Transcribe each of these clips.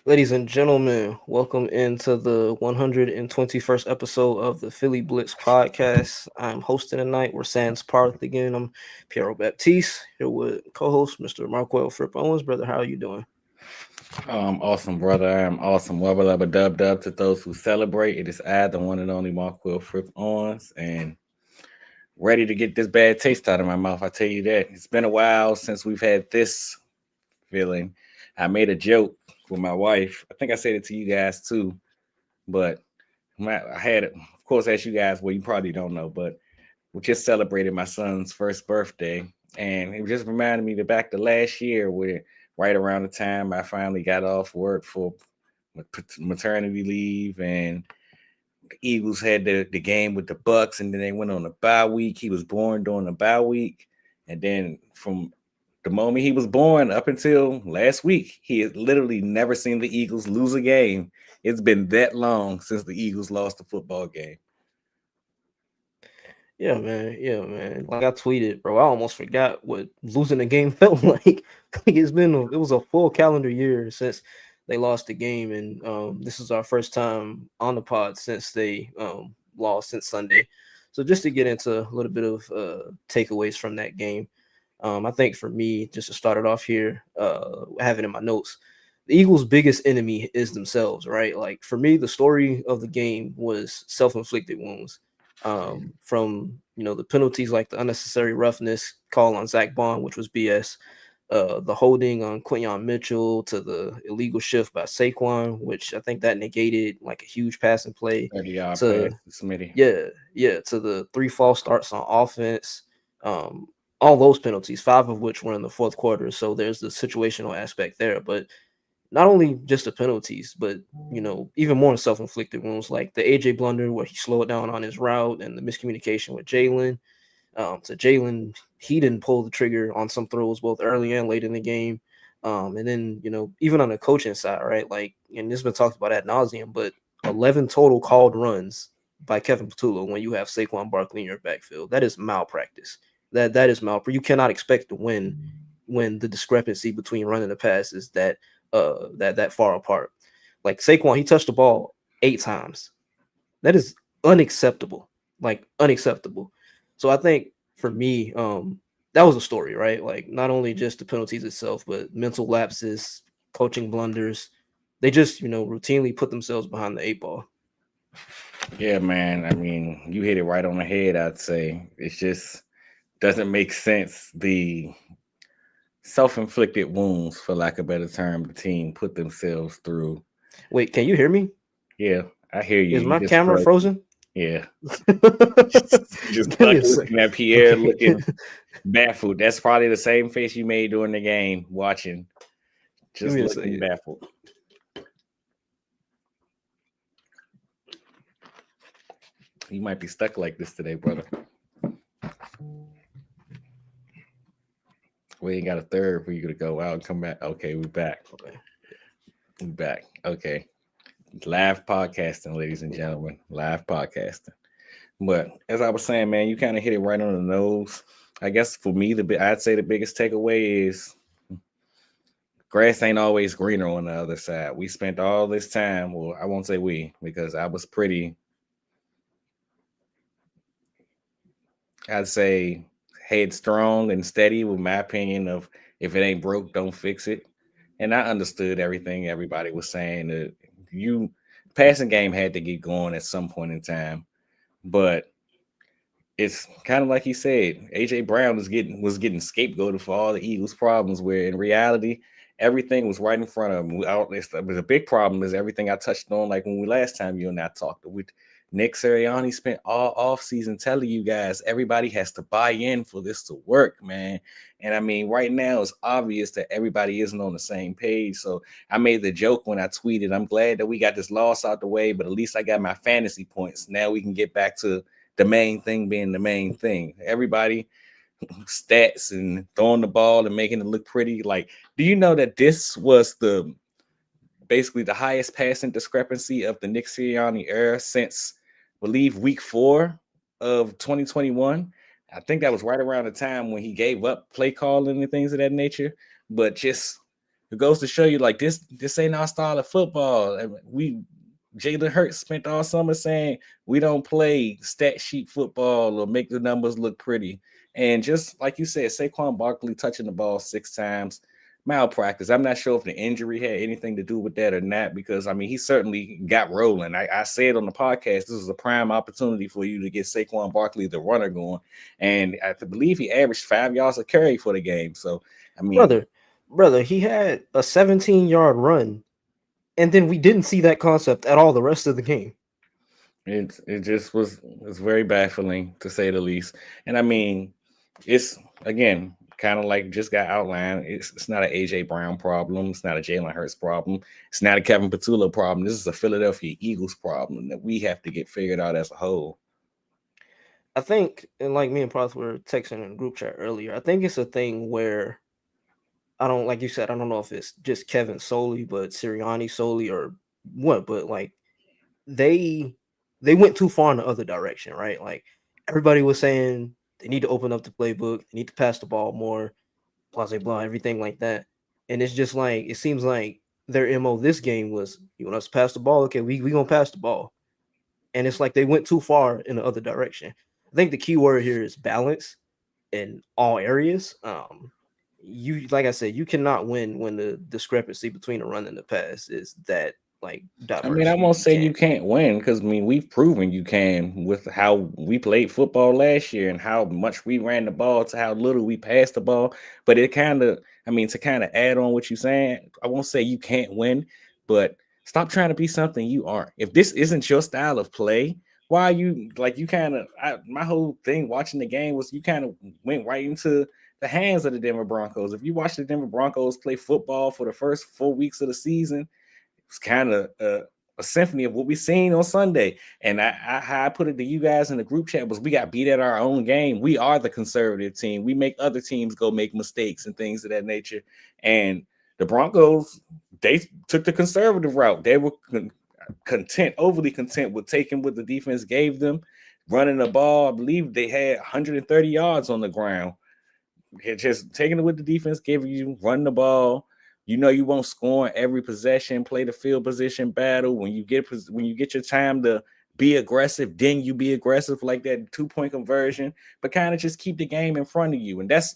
Ladies and gentlemen, welcome into the 121st episode of the Philly Blitz podcast. I'm hosting tonight. We're sans Parth again. I'm Pierre Baptiste here with co-host Mr. Quell Fripp Owens. Brother, how are you doing? I'm awesome, brother. I am awesome. Wubba lubba dub dub to those who celebrate. It is I, the one and only Mark Wilfred Owens, and ready to get this bad taste out of my mouth. I tell you that. It's been a while since we've had this feeling. I made a joke with my wife. I think I said it to you guys too, but I had it, of course, as you guys, well, you probably don't know, but we just celebrated my son's first birthday, and it just reminded me back to last year, where right around the time I finally got off work for maternity leave, and the Eagles had the game with the Bucks, and then they went on a bye week. He was born during the bye week, and then from the moment he was born up until last week, he had literally never seen the Eagles lose a game. It's been that long since the Eagles lost a football game. Yeah, man. Yeah, man. Like I tweeted, bro. I almost forgot what losing the game felt like. It was a full calendar year since they lost the game, and this is our first time on the pod since they lost since Sunday. So just to get into a little bit of takeaways from that game, I think for me, just to start it off here, I have it in my notes. The Eagles' biggest enemy is themselves, right? Like for me, the story of the game was self-inflicted wounds. From the penalties like the unnecessary roughness call on Zach Bond, which was BS, the holding on Quinyon Mitchell to the illegal shift by Saquon, which I think that negated like a huge passing play 30-yard pass to to Smitty. to the three false starts on offense. Um, all those penalties, five of which were in the fourth quarter. So there's the situational aspect there, but not only just the penalties, but even more self-inflicted wounds like the AJ blunder where he slowed down on his route and the miscommunication with Jalen. So Jalen, he didn't pull the trigger on some throws both early and late in the game. And then, even on the coaching side, right? Like, and this has been talked about ad nauseum, but 11 total called runs by Kevin Patullo when you have Saquon Barkley in your backfield. That is malpractice. That is malpractice. You cannot expect to win when the discrepancy between run and the pass is that far apart. Like Saquon, he touched the ball 8 times. That is unacceptable. Like unacceptable. So I think for me, that was a story, right? Like not only just the penalties itself, but mental lapses, coaching blunders. They just, routinely put themselves behind the eight ball. Yeah, man. I mean, you hit it right on the head, I'd say. It's just doesn't make sense. The self-inflicted wounds, for lack of a better term, the team put themselves through. Wait, can you hear me? Yeah, I hear you. Is You my just camera froze. frozen? Yeah. You just Give me stuck a sec. looking at Pierre Okay. looking baffled. That's probably the same face you made during the game, watching, Give just me a looking second. baffled. You might be stuck like this today, brother. We ain't got a third for you to go out and come back. Okay, we back. Okay. We back. Okay. Live podcasting, ladies and gentlemen. Live podcasting. But as I was saying, man, you kind of hit it right on the nose. I guess for me, I'd say the biggest takeaway is grass ain't always greener on the other side. We spent all this time, well, I won't say we, because I was pretty, I'd say, headstrong and steady with my opinion of if it ain't broke, don't fix it. And I understood everything everybody was saying. That you passing game had to get going at some point in time, but it's kind of like he said, AJ Brown was getting scapegoated for all the Eagles' problems. Where in reality, everything was right in front of him. It was a big problem is everything I touched on, like when we last time you and I talked. With Nick Sirianni spent all off season telling you guys everybody has to buy in for this to work, man. And I mean, right now it's obvious that everybody isn't on the same page. So I made the joke when I tweeted, I'm glad that we got this loss out the way, but at least I got my fantasy points. Now we can get back to the main thing being the main thing. Everybody stats and throwing the ball and making it look pretty. Like, do you know that this was the basically the highest passing discrepancy of the Nick Sirianni era since, I believe, week 4 of 2021? I think that was right around the time when he gave up play calling and things of that nature. But just it goes to show you like this ain't our style of football. Jalen Hurts spent all summer saying we don't play stat sheet football or make the numbers look pretty. And just like you said, Saquon Barkley touching the ball 6 times, malpractice. I'm not sure if the injury had anything to do with that or not, because I mean he certainly got rolling. I said on the podcast this was a prime opportunity for you to get Saquon Barkley the runner going, and I believe he averaged 5 yards a carry for the game. So I mean, brother, he had a 17-yard run, and then we didn't see that concept at all the rest of the game. it just was very baffling to say the least. And I mean, it's again kind of like just got outlined. It's not an AJ Brown problem. It's not a Jalen Hurts problem. It's not a Kevin Patullo problem. This is a Philadelphia Eagles problem that we have to get figured out as a whole. I think, and like me and Parth were texting in the group chat earlier, I think it's a thing where I don't, like you said, I don't know if it's just Kevin solely, but Sirianni solely or what, but like they went too far in the other direction, right? Like everybody was saying they need to open up the playbook, they need to pass the ball more, blah blah blah, everything like that. And it's just like it seems like their MO this game was you want us to pass the ball, okay, we gonna pass the ball. And it's like they went too far in the other direction. I think the key word here is balance in all areas. You like I said, you cannot win when the discrepancy between the run and the pass is that like I mean, diverse. I won't You say you can't. can't win because I mean we've proven you can with how we played football last year and how much we ran the ball to how little we passed the ball. But it kind of, I mean, to kind of add on what you're saying, I won't say you can't win, but stop trying to be something you aren't. If this isn't your style of play, why are you like you kind of? My whole thing watching the game was you kind of went right into the hands of the Denver Broncos. If you watch the Denver Broncos play football for the first 4 weeks of the season, it's kind of a symphony of what we seen on Sunday. And how I put it to you guys in the group chat was we got beat at our own game. We are the conservative team. We make other teams go make mistakes and things of that nature. And the Broncos, they took the conservative route. They were overly content with taking what the defense gave them, running the ball. I believe they had 130 yards on the ground. Just taking it with the defense gave you, run the ball. You know you won't score every possession. Play the field position battle. When you get your time to be aggressive, then you be aggressive like that 2-point conversion. But kind of just keep the game in front of you, and that's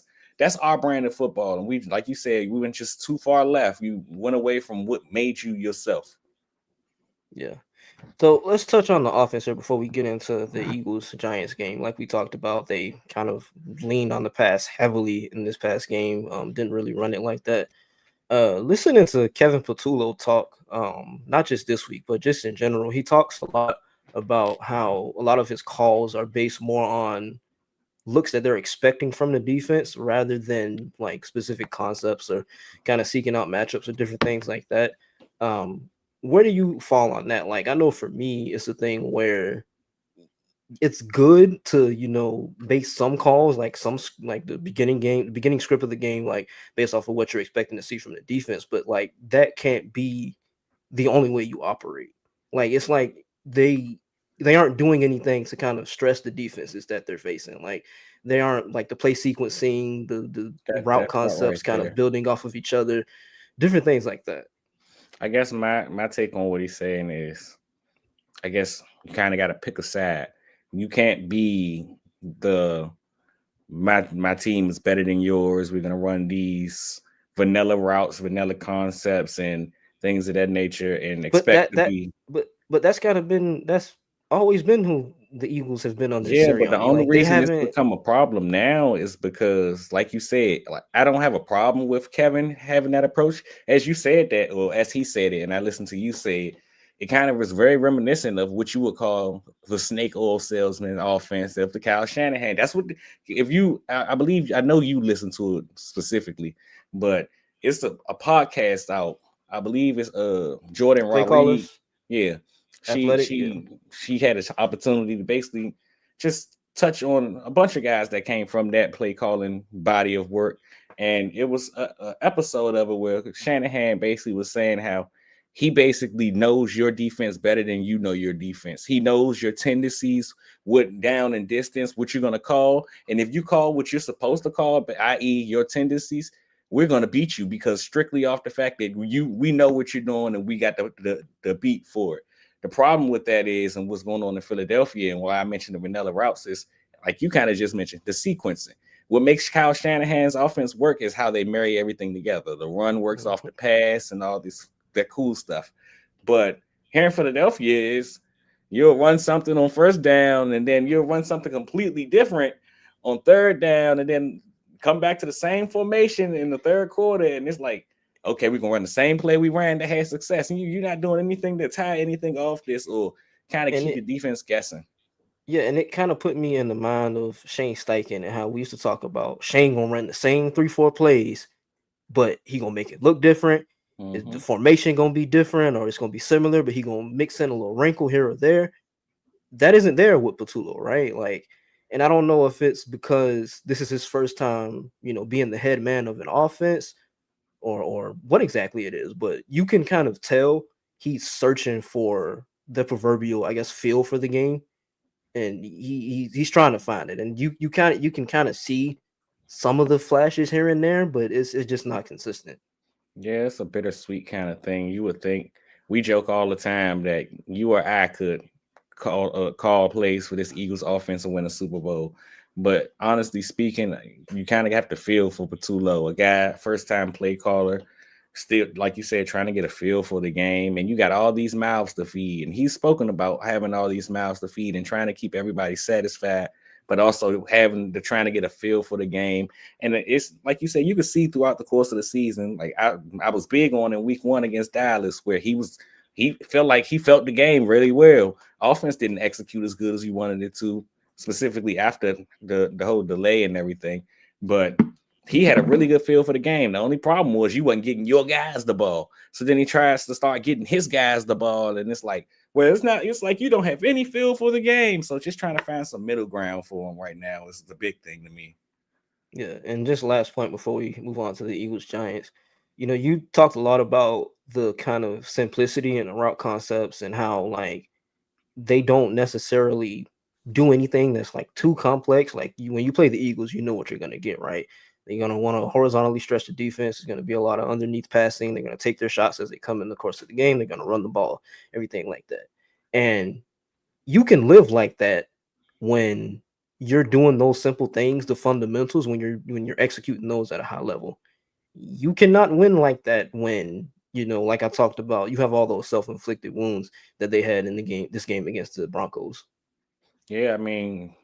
our brand of football. And we, like you said, we went just too far left. You went away from what made you yourself. Yeah. So let's touch on the offense here before we get into the Eagles Giants game. Like we talked about, they kind of leaned on the pass heavily in this past game. Didn't really run it like that. Listening to Kevin Patullo talk, not just this week, but just in general, he talks a lot about how a lot of his calls are based more on looks that they're expecting from the defense rather than like specific concepts or kind of seeking out matchups or different things like that. Um, where do you fall on that? Like, I know for me, it's a thing where it's good to base some calls like like the beginning script of the game, like based off of what you're expecting to see from the defense, but like that can't be the only way you operate. Like it's like they aren't doing anything to kind of stress the defenses that they're facing. Like they aren't like the play sequencing, the route That part right concepts kind of there. building off of each other, different things like that. I guess my take on what he's saying is, I guess you kind of got to pick a side. You can't be the my team is better than yours. We're gonna run these vanilla routes, vanilla concepts, and things of that nature, and But expect to be. that's kind of been that's always been who the Eagles have been under Yeah, but the Sirianni. only Like they reason it's haven't. become a problem now is because, like you said, like I don't have a problem with Kevin having that approach. As you said that, or as he said it, and I listened to you say it, it kind of was very reminiscent of what you would call the snake oil salesman offense of the Kyle Shanahan. That's what, if you, I believe, I know you listen to it specifically, but it's a podcast out. I believe it's Jordan Play Rodriguez. callers, Yeah, she athletic, yeah. she she had an opportunity to basically just touch on a bunch of guys that came from that play calling body of work. And it was a episode of it where Shanahan basically was saying how he basically knows your defense better than you know your defense. He knows your tendencies, what down and distance, what you're going to call. And if you call what you're supposed to call, i.e., your tendencies, we're going to beat you because strictly off the fact that we know what you're doing and we got the beat for it. The problem with that is, and what's going on in Philadelphia, and why I mentioned the vanilla routes is, like you kind of just mentioned, the sequencing. What makes Kyle Shanahan's offense work is how they marry everything together. The run works off the pass and all this that cool stuff. But here in Philadelphia is you'll run something on first down and then you'll run something completely different on third down and then come back to the same formation in the third quarter. And it's like, okay, we're going to run the same play we ran that had success. And you're not doing anything to tie anything off this or kind of keep the defense guessing. Yeah, and it kind of put me in the mind of Shane Steichen and how we used to talk about Shane gonna run the same 3-4 plays, but he gonna make it look different. The formation gonna be different, or it's gonna be similar, but he gonna mix in a little wrinkle here or there. That isn't there with Patullo, right? Like, and I don't know if it's because this is his first time, being the head man of an offense, or what exactly it is, but you can kind of tell he's searching for the proverbial, I guess, feel for the game, and he's trying to find it, and you can kind of see some of the flashes here and there, but it's just not consistent. Yeah, it's a bittersweet kind of thing. You would think we joke all the time that you or I could call plays for this Eagles offense and win a Super Bowl. But honestly speaking, you kind of have to feel for Patullo, a guy, first time play caller, still, like you said, trying to get a feel for the game. And you got all these mouths to feed. And he's spoken about having all these mouths to feed and trying to keep everybody satisfied, but also trying to get a feel for the game. And it's like you said, you could see throughout the course of the season. Like I was big on in week 1 against Dallas, where he felt like he felt the game really well. Offense didn't execute as good as he wanted it to, specifically after the whole delay and everything. But he had a really good feel for the game. The only problem was you wasn't getting your guys the ball. So then he tries to start getting his guys the ball. And it's like, well, it's like you don't have any feel for the game. So just trying to find some middle ground for him right now is the big thing to me. Yeah, and just last point before we move on to the Eagles Giants, you talked a lot about the kind of simplicity and the route concepts and how like they don't necessarily do anything that's like too complex. Like when you play the Eagles, you know what you're gonna get, right? They're gonna want to horizontally stretch the defense. There's gonna be a lot of underneath passing. They're gonna take their shots as they come in the course of the game. They're gonna run the ball, everything like that. And you can live like that when you're doing those simple things, the fundamentals, when you're executing those at a high level. You cannot win like that when, like I talked about, you have all those self-inflicted wounds that they had in this game against the Broncos. Yeah, I mean,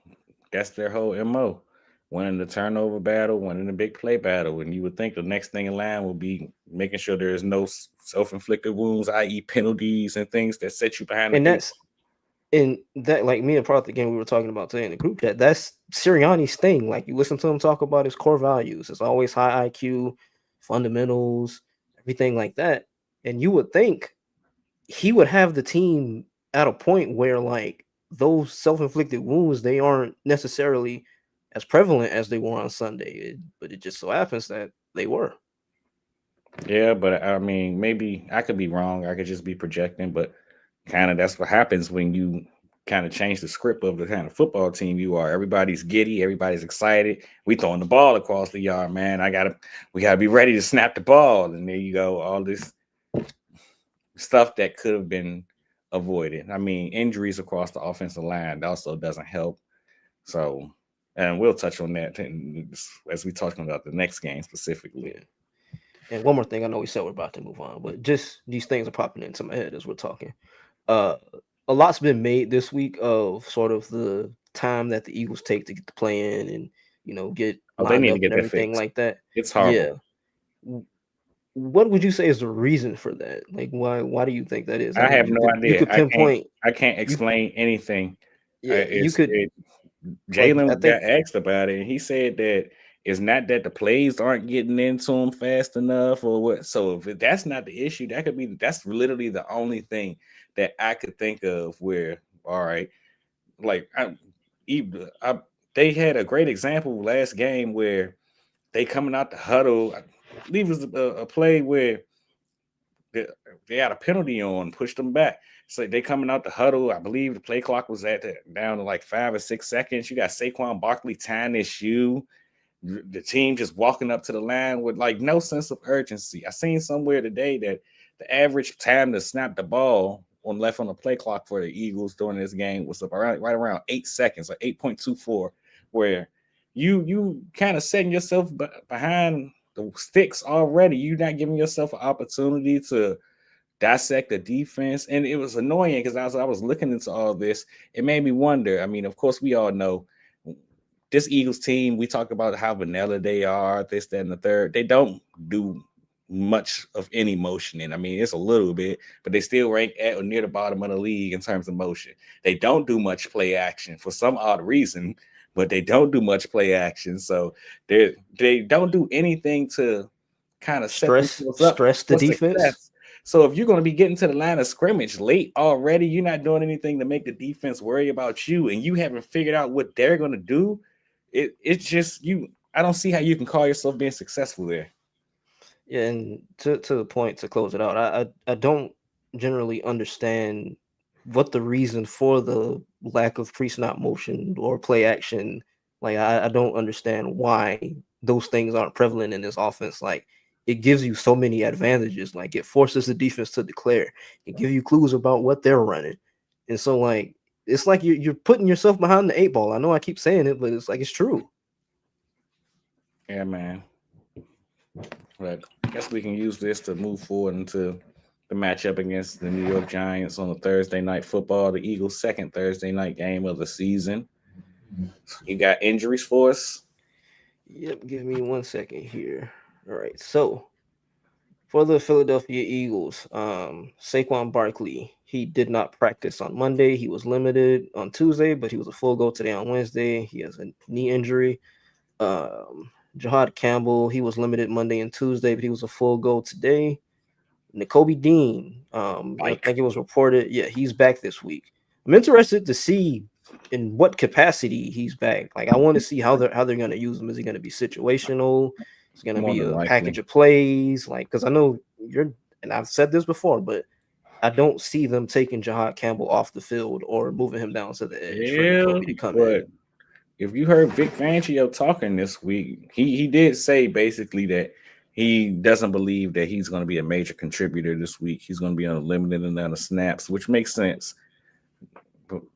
that's their whole MO. Winning the turnover battle, winning the big play battle. And you would think the next thing in line will be making sure there is no self-inflicted wounds, i.e. penalties and things that set you behind the field. And that, like me and Parth, again, we were talking about today in the group chat, that's Sirianni's thing. Like, you listen to him talk about his core values. It's always high IQ, fundamentals, everything like that. And you would think he would have the team at a point where, like, those self-inflicted wounds, they aren't necessarily as prevalent as they were on Sunday. But it just so happens that they were. Yeah, but I mean, maybe I could be wrong. I could just be projecting, but kind of that's what happens when you kind of change the script of the kind of football team you are. Everybody's giddy, everybody's excited. We throwing the ball across the yard, man. We gotta be ready to snap the ball. And there you go, all this stuff that could have been avoided. I mean, injuries across the offensive line also doesn't help. So, and we'll touch on that as we talk about the next game specifically. Yeah. And one more thing, I know we said we're about to move on, but just these things are popping into my head as we're talking. Uh, a lot's been made this week of sort of the time that the Eagles take to get the play in and get They lined need to up get and that everything fixed. like that. It's horrible. Yeah. What would you say is the reason for that? Like, why do you think that is? I have no idea. You could pinpoint. I can't explain anything. Yeah, you could. Jalen I think, got asked about it, and he said that it's not that the plays aren't getting into him fast enough, or what. So if that's not the issue, that's literally the only thing that I could think of. Where all right, like they had a great example last game where they coming out the huddle. I believe it was a play where they had a penalty on, pushed them back. So they coming out the huddle. I believe the play clock was down to like 5 or 6 seconds. You got Saquon Barkley tying his shoe, the team just walking up to the line with like no sense of urgency. I seen somewhere today that the average time to snap the ball on left on the play clock for the Eagles during this game was around right around 8 seconds, like 8.24, where you kind of setting yourself behind the sticks already. You're not giving yourself an opportunity to dissect the defense, and it was annoying because as I was looking into all this, it made me wonder. I mean, of course, we all know this Eagles team. We talk about how vanilla they are, this, that, and the third. They don't do much of any motioning. I mean, it's a little bit, but they still rank at or near the bottom of the league in terms of motion. They don't do much play action for some odd reason, but they don't do much play action. So they don't do anything to kind of set themselves up Stress the for defense. success. So if you're going to be getting to the line of scrimmage late already, you're not doing anything to make the defense worry about you, and you haven't figured out what they're going to do. It's just you. I don't see how you can call yourself being successful there. Yeah, and to the point to close it out, I don't generally understand what the reason for the lack of pre-snap motion or play action. Like I don't understand why those things aren't prevalent in this offense. Like it gives you so many advantages. Like it forces the defense to declare. It gives you clues about what they're running, and so like it's like you're putting yourself behind the eight ball. I know I keep saying it, but it's like it's true. Yeah, man. But I guess we can use this to move forward into the matchup against the New York Giants on the Thursday night football, the Eagles' second Thursday night game of the season. You got injuries for us? Yep, give me 1 second here. All right, so for the Philadelphia Eagles, Saquon Barkley, he did not practice on Monday. He was limited on Tuesday, but he was a full go today on Wednesday. He has a knee injury. Jahad Campbell, he was limited Monday and Tuesday, but he was a full go today. N'Kobe Dean, I Like, think it was reported. Yeah, he's back this week. I'm interested to see in what capacity he's back. Like, I want to see how they're going to use him. Is he going to be situational? Is it going to more be than a likely. package of plays? Like, because I know you're, and I've said this before, but I don't see them taking Jahad Campbell off the field or moving him down to the edge for Yeah, N'Kobe to come in. but if you heard Vic Fangio talking this week, he did say basically that he doesn't believe that he's going to be a major contributor this week. He's going to be on a limited amount of snaps, which makes sense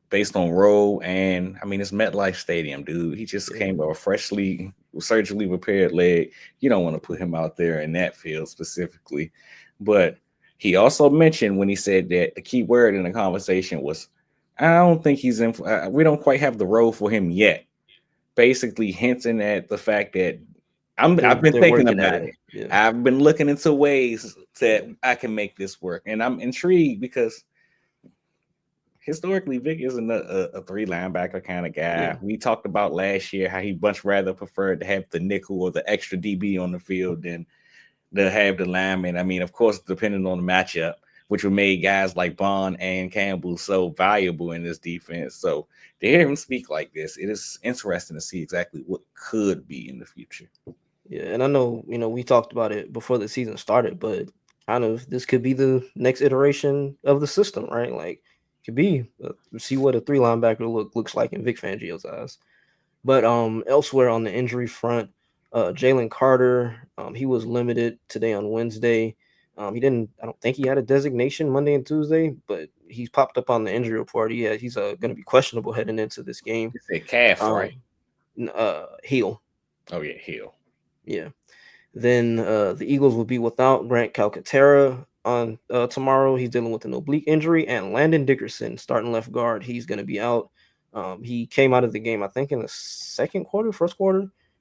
based on role. And I mean, it's MetLife Stadium, dude. He just Yeah. came with a freshly surgically repaired leg. You don't want to put him out there in that field specifically. But he also mentioned when he said that the key word in the conversation was, I don't think he's in. We don't quite have the role for him yet. Basically hinting at the fact that They're I've been they're thinking working at about it. it. Yeah. I've been looking into ways that I can make this work, and I'm intrigued because historically, Vic isn't a three linebacker kind of guy. Yeah. We talked about last year how he much rather preferred to have the nickel or the extra DB on the field than to have the lineman. I mean, of course, depending on the matchup, which would make guys like Bond and Campbell so valuable in this defense. So to hear him speak like this, it is interesting to see exactly what could be in the future. Yeah, and I know, we talked about it before the season started, but kind of this could be the next iteration of the system, right? Like, could be see what a three linebacker looks like in Vic Fangio's eyes. But elsewhere on the injury front, Jalen Carter, he was limited today on Wednesday. He didn't. I don't think he had a designation Monday and Tuesday, but he's popped up on the injury report. He's going to be questionable heading into this game. You say calf, right? Um, heel, Oh yeah, heel. yeah. Then the Eagles will be without Grant Calcaterra on tomorrow. He's dealing with an oblique injury, and Landon Dickerson, starting left guard, he's going to be out. He came out of the game, I think, in the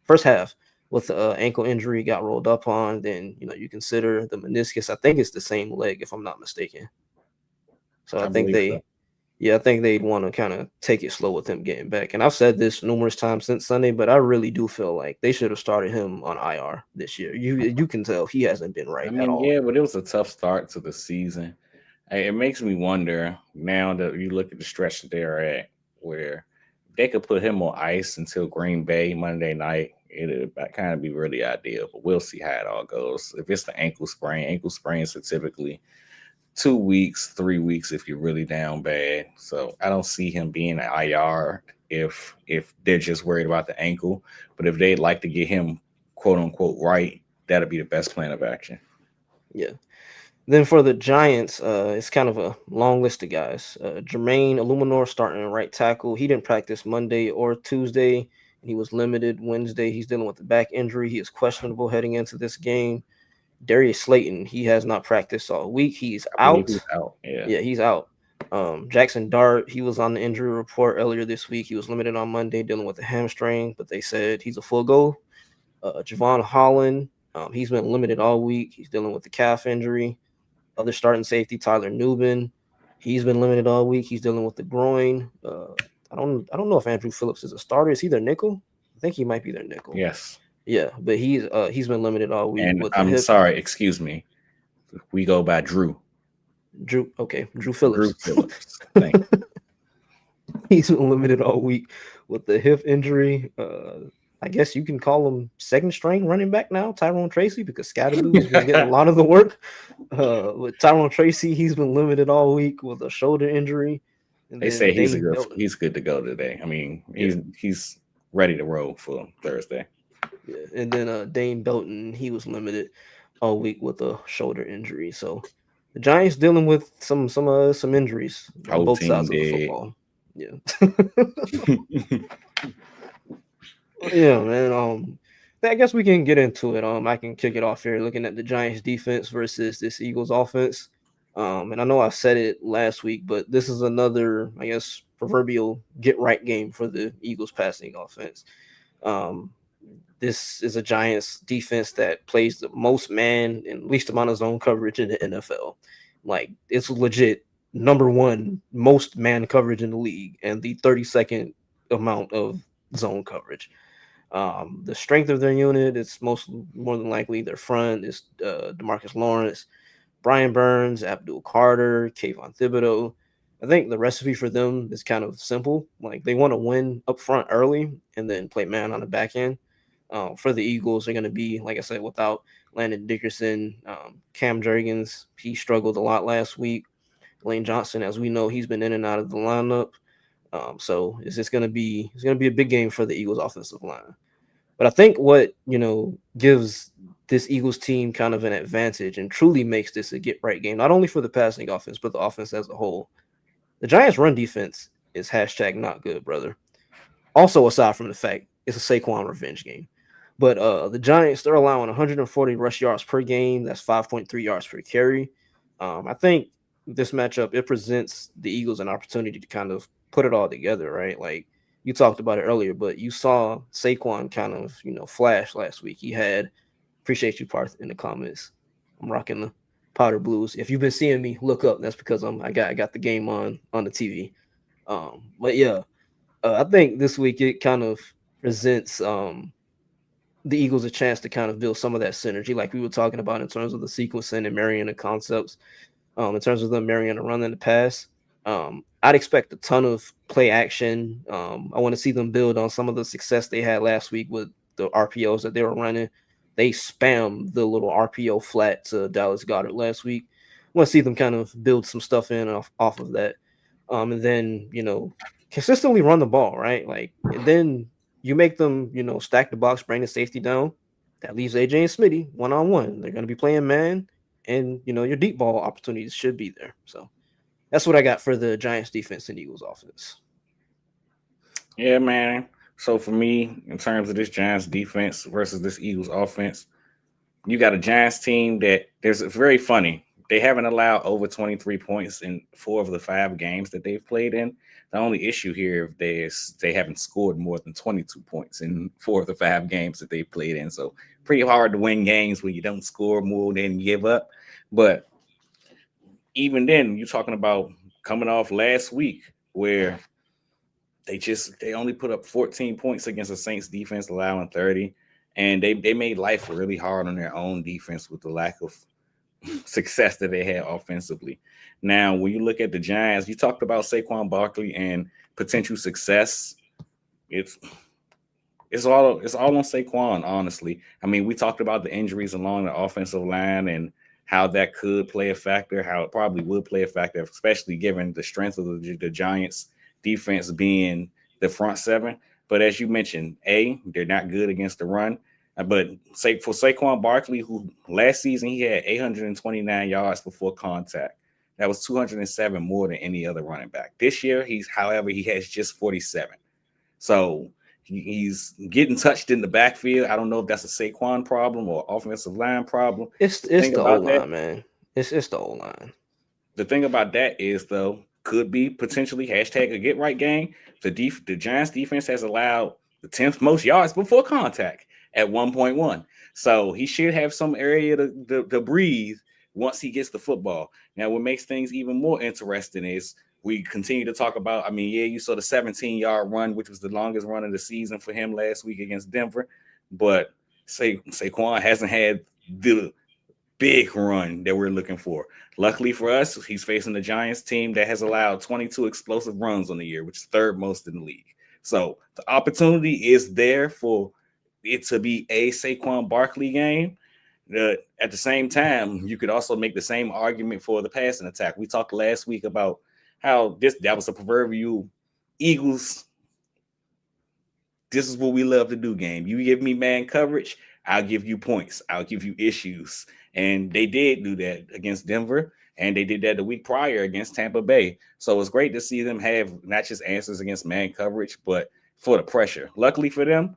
first half, with ankle injury, got rolled up on. Then you consider the meniscus. I think it's the same leg, if I'm not mistaken. So I believe so. I think they'd want to kind of take it slow with him getting back. And I've said this numerous times since Sunday, but I really do feel like they should have started him on IR this year. You can tell he hasn't been I right at mean, all. yeah, but it was a tough start to the season. It makes me wonder now that you look at the stretch that they're at, where they could put him on ice until Green Bay Monday night. It'd kind of be really ideal, but we'll see how it all goes. If it's the ankle sprains are typically 2 weeks, 3 weeks if you're really down bad. So I don't see him being an IR if they're just worried about the ankle. But if they'd like to get him quote unquote right, that'll be the best plan of action. Yeah. Then for the Giants, it's kind of a long list of guys. Jermaine Illuminor starting right tackle. He didn't practice Monday or Tuesday, and he was limited Wednesday. He's dealing with the back injury. He is questionable heading into this game. Darius Slayton, he has not practiced all week. He's I believe out. he's out. Yeah. Yeah, he's out. Jaxson Dart, he was on the injury report earlier this week. He was limited on Monday, dealing with a hamstring, but they said he's a full go. Javon Holland, he's been limited all week. He's dealing with the calf injury. Other starting safety, Tyler Newbin, he's been limited all week. He's dealing with the groin. I don't know if Andrew Phillips is a starter. Is he their nickel? I think he might be their nickel. Yes. Yeah, but he's been limited all week And with the I'm hip. sorry, excuse me. We go by Drew. Drew Phillips. Drew Phillips. Thank you. He's been limited all week with the hip injury. I guess you can call him second string running back now, Tyrone Tracy, because Scatterboo's been getting a lot of the work. With Tyrone Tracy, he's been limited all week with a shoulder injury. And They then say Belton. he's good to go today. I mean, he's ready to roll for Thursday. Yeah. And then Dane Belton, he was limited all week with a shoulder injury. So the Giants dealing with some injuries on Whole both team sides of the dead. football. Yeah. Yeah, man. I guess we can get into it. I can kick it off here looking at the Giants defense versus this Eagles offense. And I know I said it last week, but this is another, I guess, proverbial get right game for the Eagles passing offense. Um, this is a Giants defense that plays the most man and least amount of zone coverage in the NFL. Like, it's legit number one most man coverage in the league and the 32nd amount of zone coverage. The strength of their unit is more than likely their front is Demarcus Lawrence, Brian Burns, Abdul Carter, Kayvon Thibodeau. I think the recipe for them is kind of simple. Like, they want to win up front early and then play man on the back end. For the Eagles, they're going to be, like I said, without Landon Dickerson, Cam Jurgens. He struggled a lot last week. Lane Johnson, as we know, he's been in and out of the lineup. So it's going to be a big game for the Eagles offensive line. But I think what, gives this Eagles team kind of an advantage and truly makes this a get right game, not only for the passing offense, but the offense as a whole. The Giants' run defense is hashtag not good, brother. Also, aside from the fact it's a Saquon revenge game. But the Giants, they're allowing 140 rush yards per game. That's 5.3 yards per carry. I think this matchup, it presents the Eagles an opportunity to kind of put it all together, right? Like, you talked about it earlier, but you saw Saquon kind of, flash last week. He had, appreciate you, Parth, in the comments. I'm rocking the powder blues. If you've been seeing me, look up. That's because I got the game on the TV. But yeah, I think this week it kind of presents the Eagles a chance to kind of build some of that synergy, like we were talking about in terms of the sequencing and marrying the concepts. In terms of them marrying a run in the pass, I'd expect a ton of play action. I want to see them build on some of the success they had last week with the RPOs that they were running. They spammed the little RPO flat to Dallas Goedert last week. I want to see them kind of build some stuff in off of that. And then, consistently run the ball, right? Like, and then you make them, stack the box, bring the safety down. That leaves AJ and Smitty one-on-one. They're going to be playing man, and, your deep ball opportunities should be there. So that's what I got for the Giants defense and Eagles offense. Yeah, man. So for me, in terms of this Giants defense versus this Eagles offense, you got a Giants team that it's very funny. They haven't allowed over 23 points in 4 of the 5 games that they've played in. The only issue here is they haven't scored more than 22 points in 4 of the 5 games that they've played in. So pretty hard to win games when you don't score more than you give up. But even then, you're talking about coming off last week where they only put up 14 points against the Saints defense, allowing 30. And they made life really hard on their own defense with the lack of success that they had offensively. Now, when you look at the Giants, you talked about Saquon Barkley and potential success. It's all on Saquon, honestly. I mean, we talked about the injuries along the offensive line and how that could play a factor, how it probably would play a factor, especially given the strength of the Giants defense being the front seven. But as you mentioned, they're not good against the run. But say for Saquon Barkley, who last season he had 829 yards before contact. That was 207 more than any other running back. This year, however, he has just 47. So he's getting touched in the backfield. I don't know if that's a Saquon problem or offensive line problem. It's The thing the O about that, line, man. It's the O line. the thing about that is though, could be potentially hashtag a get right game. The Giants defense has allowed the 10th most yards before contact at 1.1. So he should have some area to breathe once he gets the football. Now, what makes things even more interesting is we continue to talk about. I mean, yeah, you saw the 17-yard run, which was the longest run of the season for him last week against Denver. But Saquon hasn't had the big run that we're looking for. Luckily for us, he's facing the Giants team that has allowed 22 explosive runs on the year, which is third most in the league. So the opportunity is there for it to be a Saquon Barkley game. At the same time, you could also make the same argument for the passing attack. We talked last week about how that was a proverbial Eagles. This is what we love to do game. You give me man coverage, I'll give you points. I'll give you issues. And they did do that against Denver. And they did that the week prior against Tampa Bay. So it's great to see them have not just answers against man coverage, but for the pressure. Luckily for them,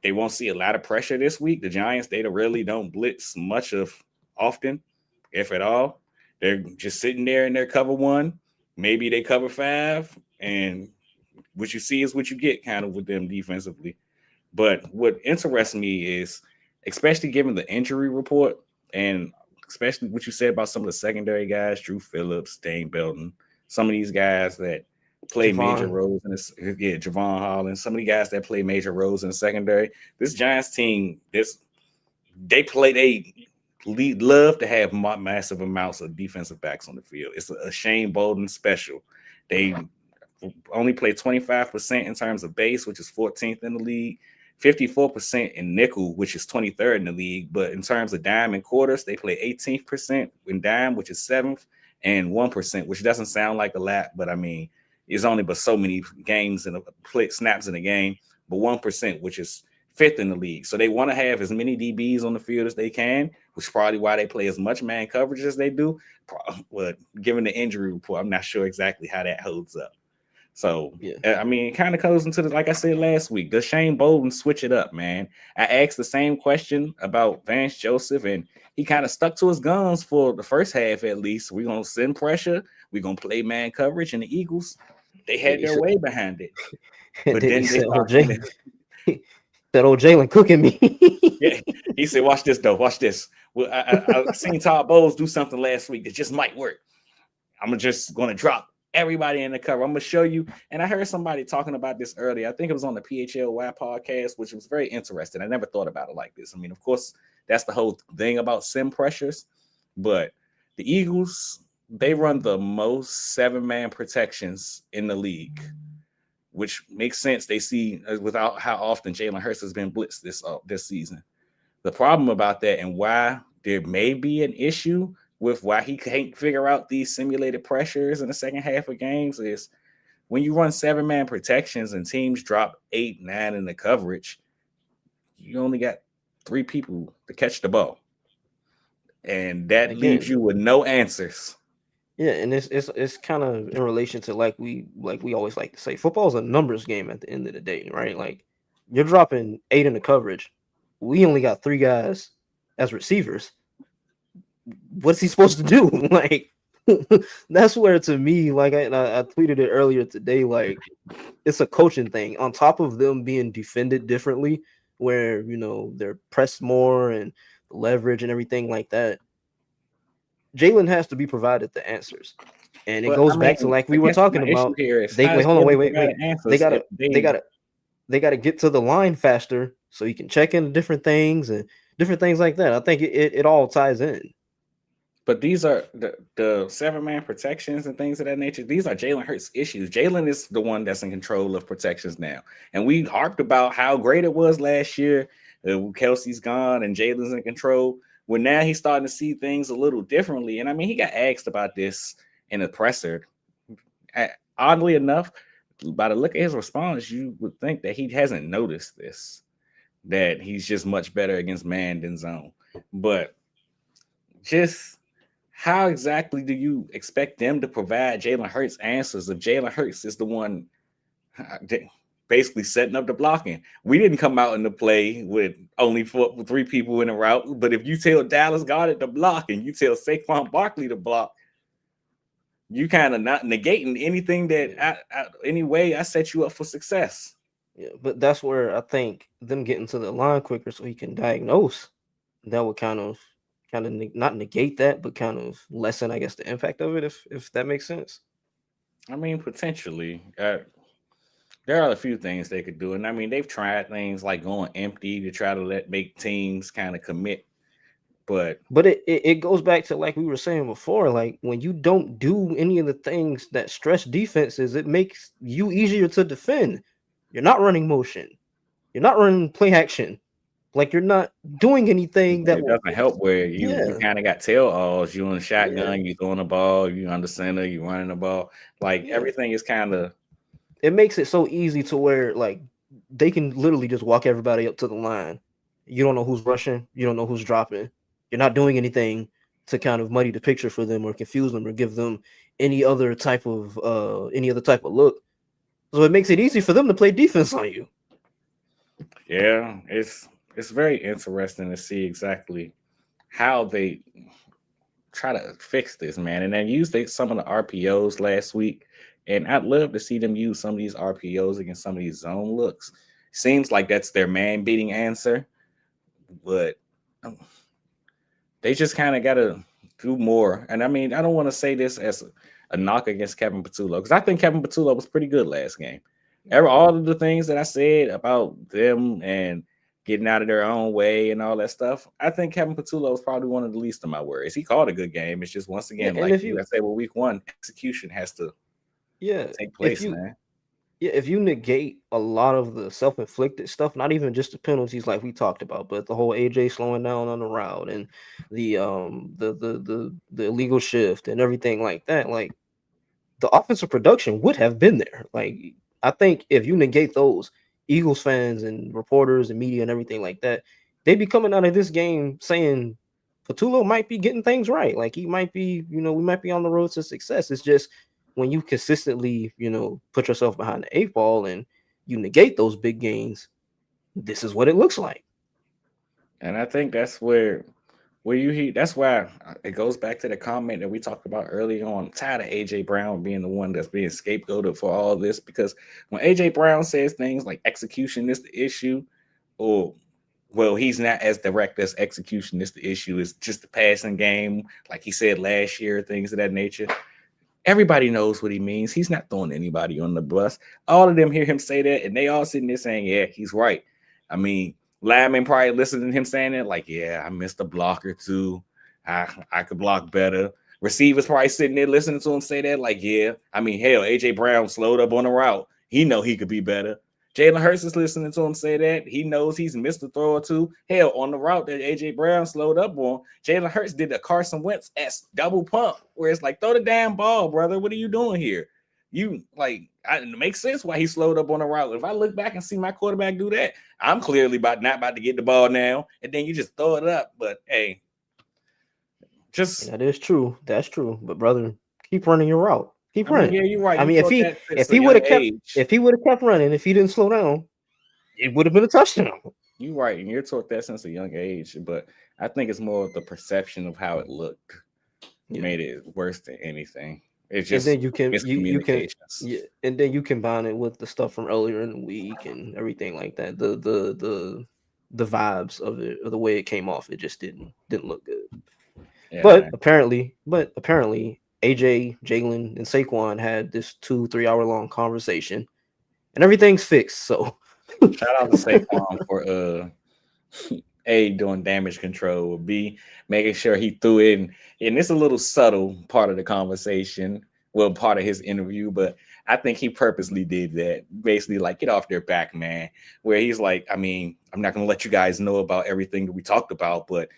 they won't see a lot of pressure this week. The Giants, they really don't blitz much of often, if at all. They're just sitting there in their cover one. Maybe they cover five. And what you see is what you get kind of with them defensively. But what interests me is, especially given the injury report and especially what you said about some of the secondary guys, Drew Phillips, Dane Belton, some of these guys that play major roles in this, Javon Holland, some of the guys that play major roles in the secondary. This Giants team, they love to have massive amounts of defensive backs on the field. It's a Shane Bolden special. They only play 25% in terms of base, which is 14th in the league, 54% in nickel, which is 23rd in the league. But in terms of dime and quarters, they play 18% in dime, which is 7th, and 1%, which doesn't sound like a lot, but I mean, it's only but so many games and snaps in a game, but 1%, which is 5th in the league. So they want to have as many DBs on the field as they can, which is probably why they play as much man coverage as they do. But given the injury report, I'm not sure exactly how that holds up. So, I mean, it kind of goes into like I said last week, does Shane Bolden switch it up, man? I asked the same question about Vance Joseph, and he kind of stuck to his guns for the first half at least. We're going to send pressure. We're going to play man coverage, and the Eagles, they had their way behind it. But then they started. That old Jalen cooking me. Yeah, he said, watch this, though. Watch this. Well, I seen Todd Bowles do something last week that just might work. I'm just going to drop everybody in the cover. I'm going to show you. And I heard somebody talking about this earlier. I think it was on the PHLY podcast, which was very interesting. I never thought about it like this. I mean, of course, that's the whole thing about sim pressures. But the Eagles, they run the most 7-man protections in the league, which makes sense. They see without how often Jalen Hurts has been blitzed this season. The problem about that and why there may be an issue with why he can't figure out these simulated pressures in the second half of games is when you run 7-man protections and teams drop 8, 9 in the coverage, you only got 3 people to catch the ball. And that leaves you with no answers. Yeah, and it's kind of in relation to like we always like to say, football is a numbers game at the end of the day, right? Like you're dropping 8 in the coverage. We only got 3 guys as receivers. What's he supposed to do? Like that's where to me, like I tweeted it earlier today, like it's a coaching thing on top of them being defended differently, where they're pressed more and leverage and everything like that. Jalen has to be provided the answers, and it goes back to like we were talking about. They gotta get to the line faster so you can check in different things and different things like that. I think it all ties in. But these are the 7-man protections and things of that nature. These are Jalen Hurts issues. Jalen is the one that's in control of protections now. And we harped about how great it was last year. Kelsey's gone and Jalen's in control. Well, now he's starting to see things a little differently. And I mean, he got asked about this in a presser. Oddly enough, by the look at his response, you would think that he hasn't noticed this, that he's just much better against man than zone. But just how exactly do you expect them to provide Jalen Hurts answers if Jalen Hurts is the one basically setting up the blocking? We didn't come out in the play with only three people in a route, but if you tell Dallas Goedert to block and you tell Saquon Barkley to block, you kind of not negating anything that any way I set you up for success. Yeah, but that's where I think them getting to the line quicker so he can diagnose, that would kind of not negate that, but kind of lessen, I guess, the impact of it, if that makes sense. I mean, potentially. There are a few things they could do, and I mean, they've tried things like going empty to try to make teams kind of commit. But it goes back to, like we were saying before, like when you don't do any of the things that stress defenses, it makes you easier to defend. You're not running motion. You're not running play action. Like you're not doing anything that it will doesn't help where you yeah, kind of got tail alls. You in the yeah, shotgun, you throwing the ball, you under center, you running the ball. Like yeah. everything is kind of. It makes it so easy to where like they can literally just walk everybody up to the line. You don't know who's rushing, you don't know who's dropping. You're not doing anything to kind of muddy the picture for them or confuse them or give them any other type of look. So it makes it easy for them to play defense on you. Yeah, it's very interesting to see exactly how they try to fix this, man. And then use some of the RPOs last week, and I'd love to see them use some of these RPOs against some of these zone looks. Seems like that's their man beating answer, but they just kind of got to do more. And I mean, I don't want to say this as a knock against Kevin Patullo, because I think Kevin Patullo was pretty good last game. All of the things that I said about them and getting out of their own way and all that stuff, I think Kevin Patullo was probably one of the least of my worries. He called a good game. It's just, once Yeah, again, and like if you I said, well, week one, execution has to yeah, take if place, you man. yeah, if you negate a lot of the self-inflicted stuff, not even just the penalties like we talked about, but the whole AJ slowing down on the route and the illegal shift and everything like that, like the offensive production would have been there. Like I think if you negate those, Eagles fans and reporters and media and everything like that, they be coming out of this game saying Patullo might be getting things right. Like he might be, we might be on the road to success. It's just when you consistently, put yourself behind the eight ball and you negate those big gains, this is what it looks like. And I think that's where you hear. That's why it goes back to the comment that we talked about early on. I'm tired of AJ Brown being the one that's being scapegoated for all this, because when AJ Brown says things like execution is the issue, or well, he's not as direct as execution is the issue, it's just the passing game, like he said last year, things of that nature. Everybody knows what he means. He's not throwing anybody on the bus. All of them hear him say that, and they all sitting there saying, yeah, he's right. I mean, Lyman probably listening to him saying that, like, yeah, I missed a block or two. I could block better. Receivers probably sitting there listening to him say that, like, yeah. I mean, hell, AJ Brown slowed up on the route. He know he could be better. Jalen Hurts is listening to him say that. He knows he's missed a throw or two. Hell, on the route that AJ Brown slowed up on, Jalen Hurts did a Carson Wentz double pump, where it's like, throw the damn ball, brother. What are you doing here? It makes sense why he slowed up on the route. If I look back and see my quarterback do that, I'm clearly not about to get the ball now, and then you just throw it up. But hey, just That is true. That's true. But brother, keep running your route. Keep I mean, running. yeah, you're right. I You mean, taught that if since a he would young have kept age. running, if he didn't slow down, it would have been a touchdown. You're right, and you're taught that since a young age. But I think it's more of the perception of how it looked Yeah. made it worse than anything. It's And just then miscommunications. yeah, and then you combine it with the stuff from earlier in the week and everything like that. The vibes of it, or the way it came off, it just didn't look good. Yeah, But man. apparently, AJ, Jalen, and Saquon had this 2-3 hour long conversation, and everything's fixed. So Shout out to Saquon for A, doing damage control, B, making sure he threw in. And it's a little subtle part of the conversation, well, part of his interview, but I think he purposely did that. Basically, like, get off their back, man. Where he's like, I mean, I'm not going to let you guys know about everything that we talked about, but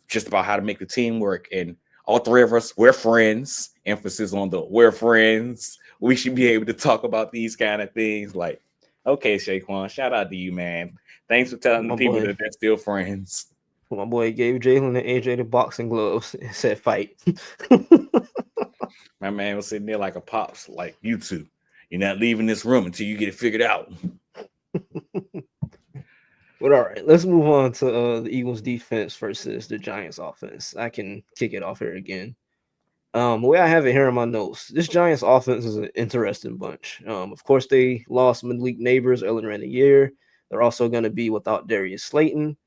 just about how to make the team work. And all three of us, we're friends. Emphasis on the we're friends. We should be able to talk about these kind of things. Like, okay, Shaquan, shout out to you, man. Thanks for telling the My people boy, that they're still friends. my boy gave Jalen and AJ the boxing gloves and said fight. My man was sitting there like a pops, like you two. You're not leaving this room until you get it figured out. But all right, let's move on to the Eagles defense versus the Giants offense. I can kick it off here again. The way I have it here in my notes, this Giants offense is an interesting bunch. Of course, they lost Malik Neighbors earlier in the year. They're also going to be without Darius Slayton.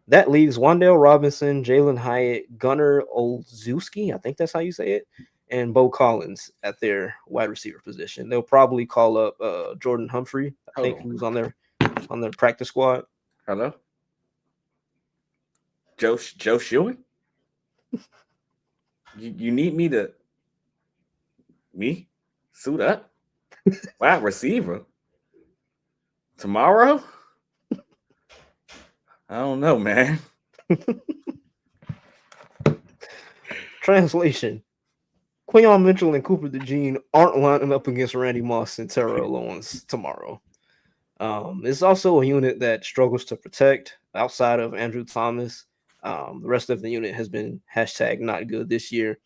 That leaves Wan'Dale Robinson, Jalen Hyatt, Gunnar Olszewski, I think that's how you say it, and Bo Collins at their wide receiver position. They'll probably call up Jordan Humphrey, I Hold think, on. who's on their practice squad. Hello? Joe Shuey? You need me suit up? Wide receiver? Tomorrow? I don't know, man. Translation: Quell Mitchell and Cooper DeJean aren't lining up against Randy Moss and Terrell Owens tomorrow. It's also a unit that struggles to protect outside of Andrew Thomas. The rest of the unit has been hashtag not good this year.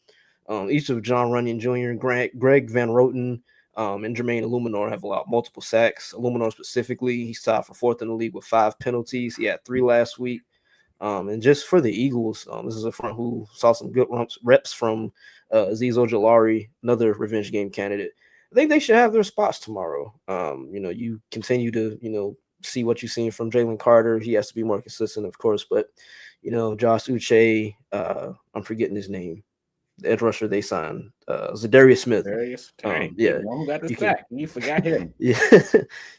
Each of John Runyon Jr., Greg Van Roten, and Jermaine Illuminor have allowed multiple sacks. Illuminor specifically, he's tied for fourth in the league with 5 penalties. He had 3 last week. And just for the Eagles, this is a front who saw some good reps from Azeez Ojulari, another revenge game candidate. I think they should have their spots tomorrow. You continue to, see what you've seen from Jalen Carter. He has to be more consistent, of course, but, Josh Uche, I'm forgetting his name, the edge rusher they signed, Zadarius Smith. The one who got the sack. You forgot him. Yeah,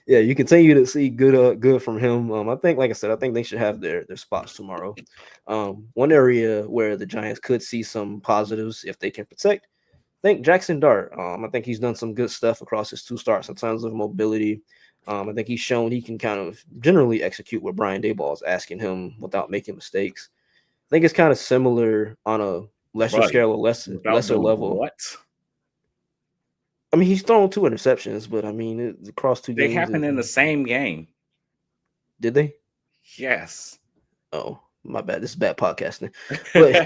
yeah. You continue to see good from him. I think, like I said, I think they should have their spots tomorrow. One area where the Giants could see some positives if they can protect, I think Jaxson Dart. I think he's done some good stuff across his 2 starts in terms of mobility. I think he's shown he can kind of generally execute what Brian Daboll is asking him without making mistakes. I think it's kind of similar on a lesser scale or lesser level. What? I mean, he's thrown 2 interceptions, but I mean, across 2 games. They happened in the same game. Did they? Yes. Oh, my bad. This is bad podcasting. But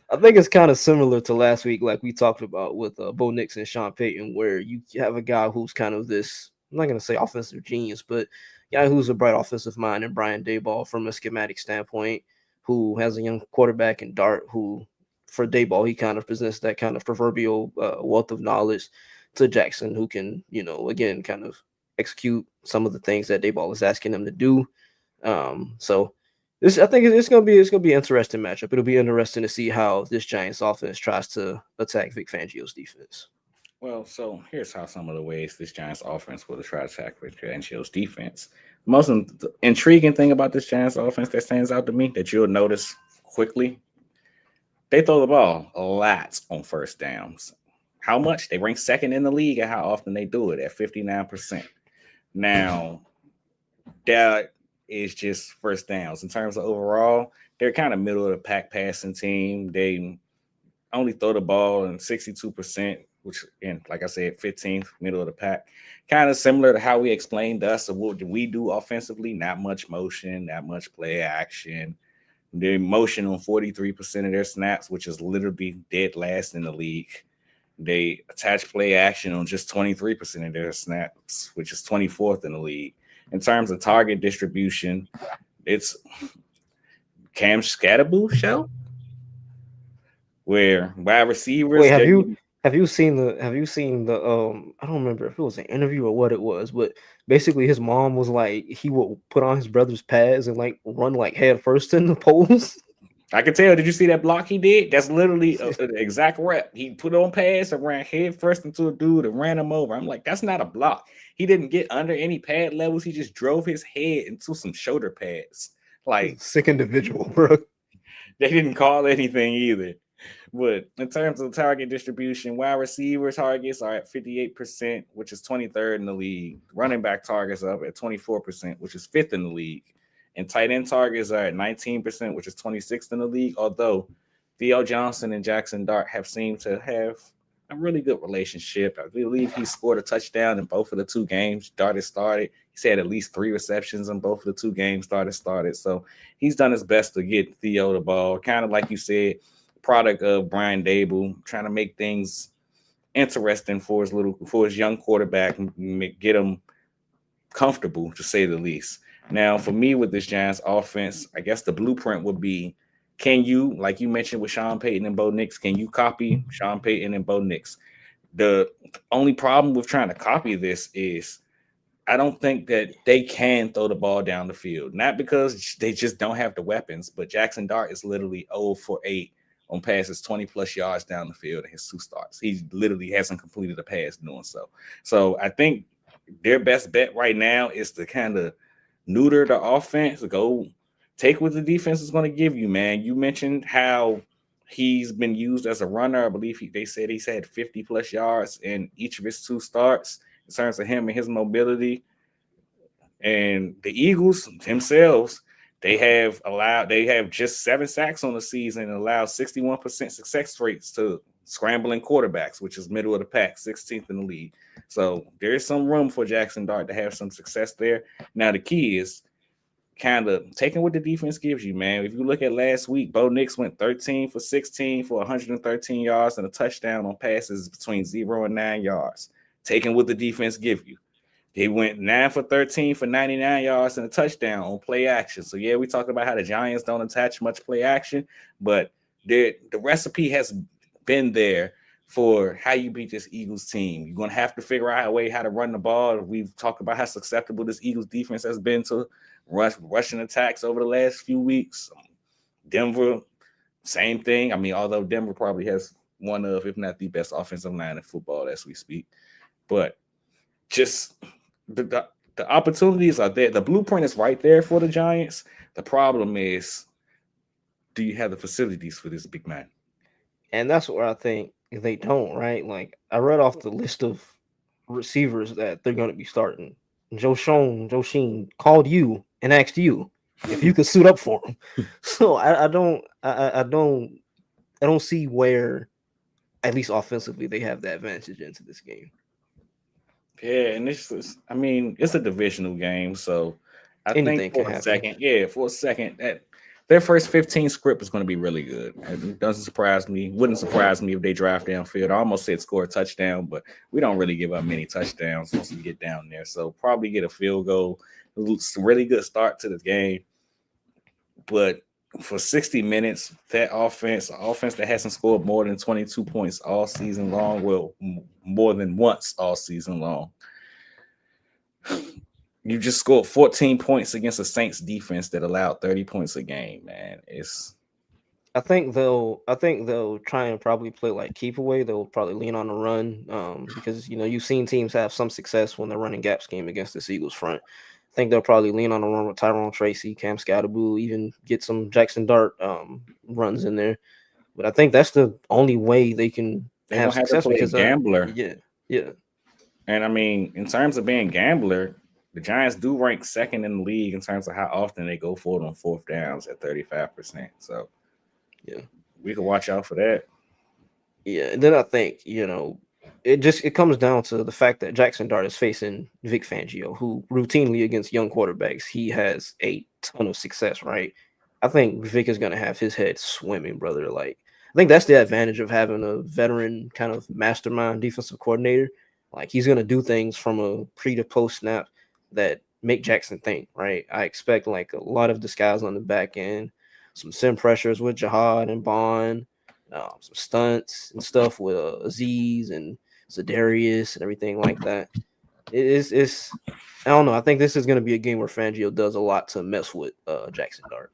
I think it's kind of similar to last week, like we talked about with Bo Nix and Sean Payton, where you have a guy who's kind of this, I'm not going to say offensive genius, but guy who's a bright offensive mind, and Brian Daboll from a schematic standpoint, who has a young quarterback in Dart, who for Daboll, he kind of presents that kind of proverbial wealth of knowledge to Jaxson, who can, again, kind of execute some of the things that Daboll is asking him to do. So I think it's gonna be an interesting matchup. It'll be interesting to see how this Giants offense tries to attack Vic Fangio's defense. Well, so here's how some of the ways this Giants offense will try to attack Vic Fangio's defense. The most intriguing thing about this Giants offense that stands out to me that you'll notice quickly, they throw the ball a lot on first downs. How much? They rank second in the league at how often they do it, at 59%. Now, that is just first downs. In terms of overall, they're kind of middle of the pack passing team. They only throw the ball in 62%, which, in like I said, 15th, middle of the pack. Kind of similar to how we explained us of what we do offensively. Not much motion, not much play action. They're motion on 43% of their snaps, which is literally dead last in the league. They attach play action on just 23% of their snaps, which is 24th in the league. In terms of target distribution, it's Cam Scatterboo show, where wide receivers. Wait, have you seen the I don't remember if it was an interview or what it was, but basically his mom was like, he would put on his brother's pads and like run like head first in the poles. I can tell. Did you see that block he did? That's literally an exact rep. He put on pads and ran head first into a dude and ran him over. I'm like, that's not a block. He didn't get under any pad levels. He just drove his head into some shoulder pads. Like, sick individual, bro. They didn't call anything either. But in terms of target distribution, wide receiver targets are at 58%, which is 23rd in the league. Running back targets up at 24%, which is 5th in the league. and tight end targets are at 19%, which is 26th in the league. Although Theo Johnson and Jaxson Dart have seemed to have a really good relationship. I believe he scored a touchdown in both of the two games. Dart has started. He's had at least 3 receptions in both of the two games. Dart has started. So he's done his best to get Theo the ball. Kind of like you said, product of Brian Dable, trying to make things interesting for his young quarterback and get him comfortable, to say the least. Now, for me with this Giants offense, I guess the blueprint would be, can you, like you mentioned with Sean Payton and Bo Nix, can you copy Sean Payton and Bo Nix? The only problem with trying to copy this is I don't think that they can throw the ball down the field. Not because they just don't have the weapons, but Jaxson Dart is literally 0 for 8 on passes 20-plus yards down the field in his 2 starts. He literally hasn't completed a pass doing so. So I think their best bet right now is to kind of neuter the offense, go take what the defense is going to give you, man. You mentioned how he's been used as a runner. I believe they said he's had 50-plus yards in each of his 2 starts in terms of him and his mobility. And the Eagles themselves, they have just 7 sacks on the season and allowed 61% success rates to scrambling quarterbacks, which is middle of the pack, 16th in the league. So there is some room for Jaxson Dart to have some success there. Now the key is kind of taking what the defense gives you, man. If you look at last week, Bo Nix went 13 for 16 for 113 yards and a touchdown on passes between 0 and 9 yards. Taking what the defense gives you. They went 9 for 13 for 99 yards and a touchdown on play action. So, yeah, we talked about how the Giants don't attach much play action, but the recipe has been there for how you beat this Eagles team. You're going to have to figure out a way how to run the ball. We've talked about how susceptible this Eagles defense has been to rushing attacks over the last few weeks. Denver, same thing. I mean, although Denver probably has one of, if not the best offensive line in football as we speak. But just the opportunities are there. The blueprint is right there for the Giants. The problem is, do you have the facilities for this big man? And that's where I think they don't, right? Like I read off the list of receivers that they're going to be starting. Joe Sheen called you and asked you if you could suit up for him. So I don't see where, at least offensively, they have the advantage into this game. Yeah, and it's a divisional game, so I Anything think can for a happen. second, that their first 15 script is going to be really good. It doesn't surprise me. Wouldn't surprise me if they drive downfield. I almost said score a touchdown, but we don't really give up many touchdowns once we get down there. So probably get a field goal. It's a really good start to the game. But for 60 minutes, that offense that hasn't scored more than 22 points all season long, well, more than once all season long, you just scored 14 points against a Saints defense that allowed 30 points a game, man. I think they'll try and probably play like keep away. They'll probably lean on the run, because you've seen teams have some success when they're running gap scheme against the Eagles front. I think they'll probably lean on the run with Tyrone Tracy, Cam Scatterboo, even get some Jaxson Dart runs in there. But I think that's the only way they can They're have gonna have to success play because gambler. yeah. And I mean, in terms of being gambler, the Giants do rank second in the league in terms of how often they go for it on 4th downs at 35%. So Yeah. we can watch out for that. Yeah, and then I think it comes down to the fact that Jaxson Dart is facing Vic Fangio, who routinely against young quarterbacks he has a ton of success. Right, I think Vic is gonna have his head swimming, brother. Like I think that's the advantage of having a veteran kind of mastermind defensive coordinator. Like he's gonna do things from a pre to post snap that make Jackson think. Right, I expect like a lot of disguise on the back end, some sim pressures with Jihad and Bond. Some stunts and stuff with Aziz and Zedarius and everything like that. It's I don't know. I think this is going to be a game where Fangio does a lot to mess with Jaxson Dart.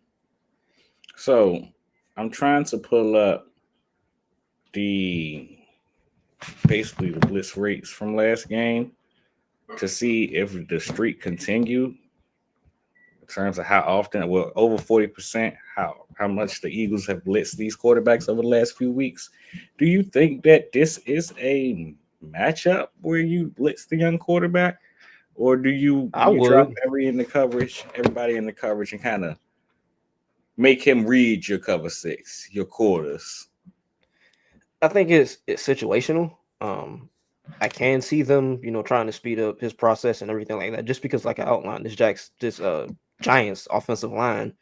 So I'm trying to pull up basically the blitz rates from last game to see if the streak continued in terms of how often, well, over 40%, how much the Eagles have blitzed these quarterbacks over the last few weeks. Do you think that this is a matchup where you blitz the young quarterback, or do you I drop would. everybody in the coverage, and kind of make him read your cover six, your quarters? I think it's situational. I can see them, trying to speed up his process and everything like that. Just because, like I outlined, this Giants offensive line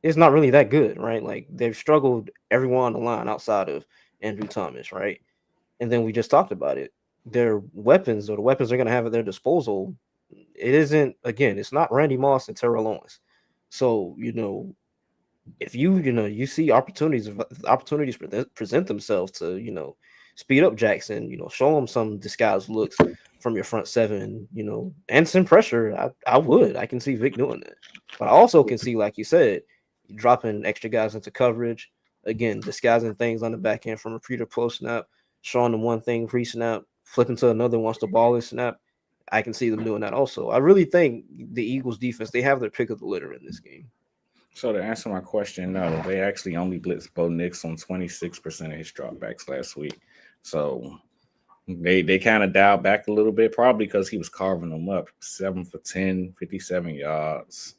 is not really that good, right? Like they've struggled everyone on the line outside of Andrew Thomas, right? And then we just talked about it. Their weapons, or the weapons they're going to have at their disposal, it isn't, again, it's not Randy Moss and Terrell Owens. So, if you see opportunities present themselves to, speed up Jaxson, show him some disguised looks from your front seven, and some pressure, I can see Vic doing that. But I also can see, like you said, dropping extra guys into coverage, again, disguising things on the back end from repeater post snap, showing them one thing pre snap, flipping to another once the ball is snapped. I can see them doing that also. I really think the Eagles defense, they have their pick of the litter in this game. So to answer my question, no, they actually only blitzed Bo Nix on 26% of his dropbacks last week. So they kind of dialed back a little bit, probably because he was carving them up. 7 for 10, 57 yards.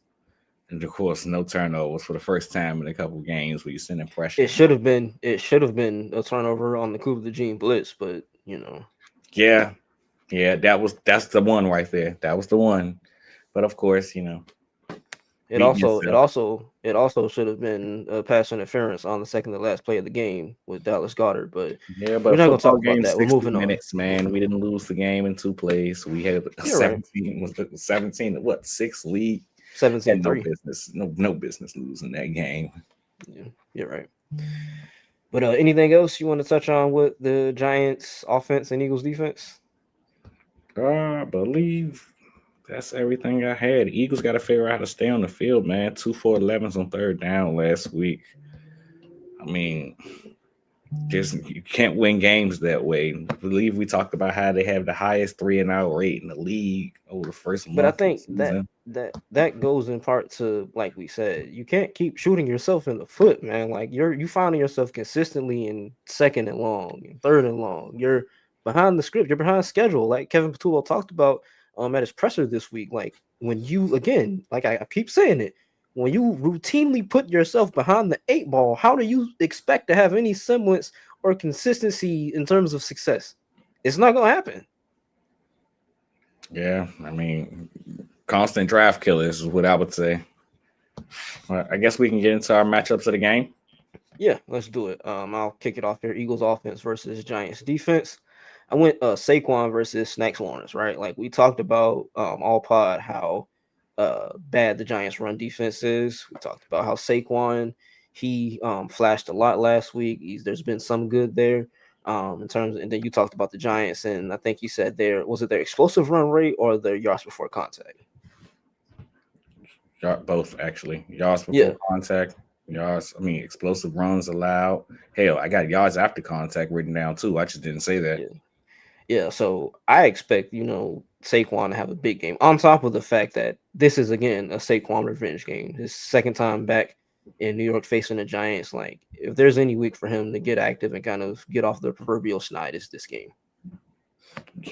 And of course, no turnovers for the first time in a couple games where you're sending pressure. It should have been a turnover on the Cooper the Gene blitz, but Yeah. Yeah, that's the one right there. That was the one. But of course, it beating also it yourself. also it also should have been a pass interference on the second to last play of the game with Dallas Goedert, but Yeah, we're but not gonna football talk about game that. We're 60 moving on. minutes, man. We didn't lose the game in two plays. We had a You're right. 17 what, 6 lead. Had no 17-3. business, no business losing that game. Yeah, you're right. But anything else you want to touch on with the Giants offense and Eagles defense? I believe that's everything I had. Eagles got to figure out how to stay on the field, man. 2 for 11s on third down last week. I mean, just you can't win games that way. I believe we talked about how they have the highest 3-and-out rate in the league over the first But I month of the think that season. that goes in part to, like we said, you can't keep shooting yourself in the foot, man. Like you finding yourself consistently in second and long, and third and long. You're behind the script. You're behind schedule. Like Kevin Patullo talked about at his presser this week. Like when you, again, like I keep saying it, when you routinely put yourself behind the 8 ball, how do you expect to have any semblance or consistency in terms of success? It's not gonna happen. Yeah, I mean, constant draft killers is what I would say. Well, I guess we can get into our matchups of the game. Yeah, let's do it. I'll kick it off here. Eagles offense versus Giants defense. I went Saquon versus Snacks Lawrence, right? Like we talked about all pod how bad the Giants run defense is. We talked about how Saquon, he flashed a lot last week. There's been some good there. In terms, and then you talked about the Giants, and I think you said their explosive run rate or their yards before contact? Both actually. Yards before Yeah. contact, yards. I mean, explosive runs allowed. Hell, I got yards after contact written down too. I just didn't say that. Yeah. Yeah, so I expect, Saquon to have a big game. On top of the fact that this is, again, a Saquon revenge game. His second time back in New York facing the Giants. Like, if there's any week for him to get active and kind of get off the proverbial schneid, it's this game.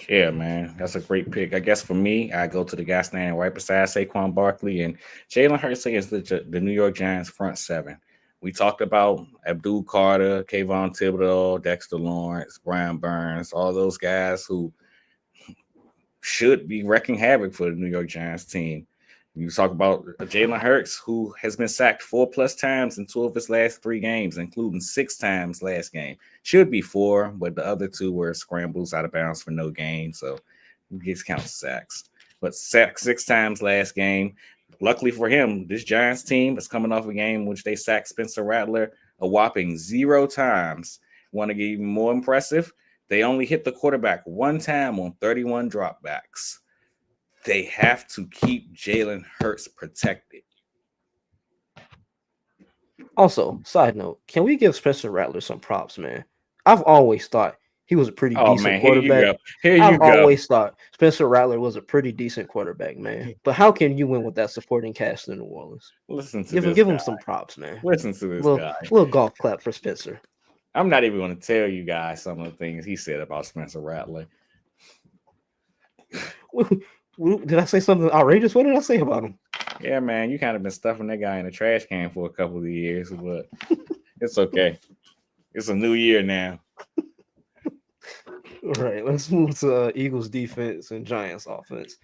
Yeah, man, that's a great pick. I guess for me, I go to the guy standing right beside Saquon Barkley and Jalen Hurts against the New York Giants front seven. We talked about Abdul Carter, Kayvon Thibodeau, Dexter Lawrence, Brian Burns, all those guys who should be wrecking havoc for the New York Giants team. You talk about Jalen Hurts, who has been sacked 4+ times in 2 of his last 3 games, including 6 times last game. Should be 4, but the other 2 were scrambles out of bounds for no gain, so he gets counts sacks. But sacked 6 times last game. Luckily for him, this Giants team is coming off a game in which they sacked Spencer Rattler a whopping 0 times. Want to get even more impressive? They only hit the quarterback 1 time on 31 dropbacks. They have to keep Jalen Hurts protected. Also, side note, can we give Spencer Rattler some props, man? I've always thought he was a pretty Oh decent man, here you quarterback. go. Here you I've go. always thought Spencer Rattler was a pretty decent quarterback, man. But how can you win with that supporting cast in New Orleans? Listen to Give him this give guy. him some props, man. Listen to this Little guy. little golf clap for Spencer. I'm not even going to tell you guys some of the things he said about Spencer Rattler. Did I say something outrageous? What did I say about him? Yeah, man, you kind of been stuffing that guy in a trash can for a couple of years, but it's okay. It's a new year now. All right, let's move to Eagles defense and Giants offense.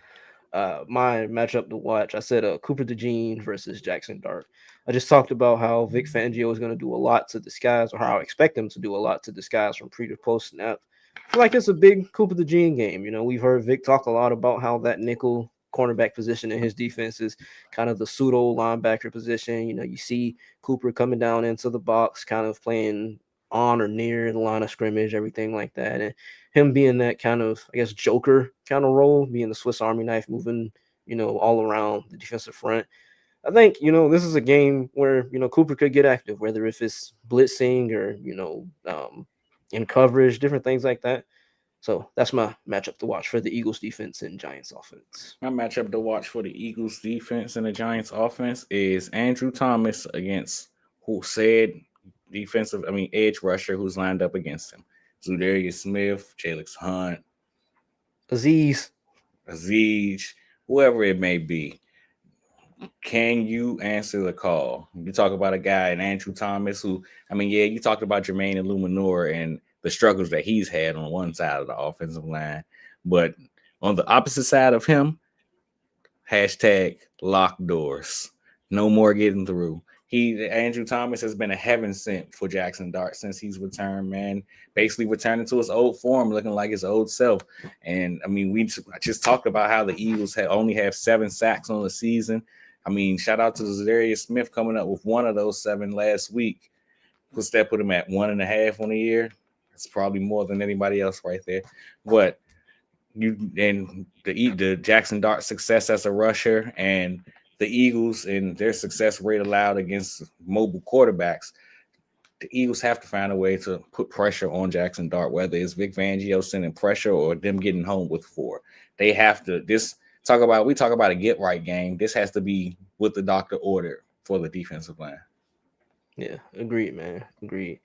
My matchup to watch, I said Cooper DeJean versus Jaxson Dart. I just talked about how Vic Fangio is going to do a lot to disguise, or how I expect him to do a lot to disguise from pre to post snap. I feel like it's a big Cooper DeJean game. You know, we've heard Vic talk a lot about how that nickel cornerback position in his defense is kind of the pseudo linebacker position. You know, you see Cooper coming down into the box, kind of playing on or near the line of scrimmage, everything like that. And him being that kind of, I guess, joker kind of role, being the Swiss Army knife, moving, you know, all around the defensive front. I think, you know, this is a game where, you know, Cooper could get active, whether if it's blitzing or, you know, in coverage, different things like that. So that's my matchup to watch for the Eagles defense and Giants offense. My matchup to watch for the Eagles defense and the Giants offense is Andrew Thomas against who said edge rusher who's lined up against him. Zudarius Smith, Jalix Hunt, Aziz. whoever it may be. Can you answer the call? You talk about a guy in Andrew Thomas who, you talked about Jermaine and Luminor and the struggles that he's had on one side of the offensive line. But on the opposite side of him, hashtag locked doors. No more getting through. Andrew Thomas has been a heaven sent for Jaxson Dart since he's returned, man. Basically returning to his old form, looking like his old self. And I just talked about how the Eagles only have 7 sacks on the season. Shout out to Za'Darius Smith coming up with one of those 7 last week. What's that put him at 1.5 on the year? It's probably more than anybody else right there. But the Jaxson Dart success as a rusher and the Eagles and their success rate allowed against mobile quarterbacks, the Eagles have to find a way to put pressure on Jaxson Dart, whether it's Vic Fangio sending pressure or them getting home with 4. They have to we talk about a get right game. This has to be what the doctor ordered for the defensive line. Yeah, agreed, man. Agreed.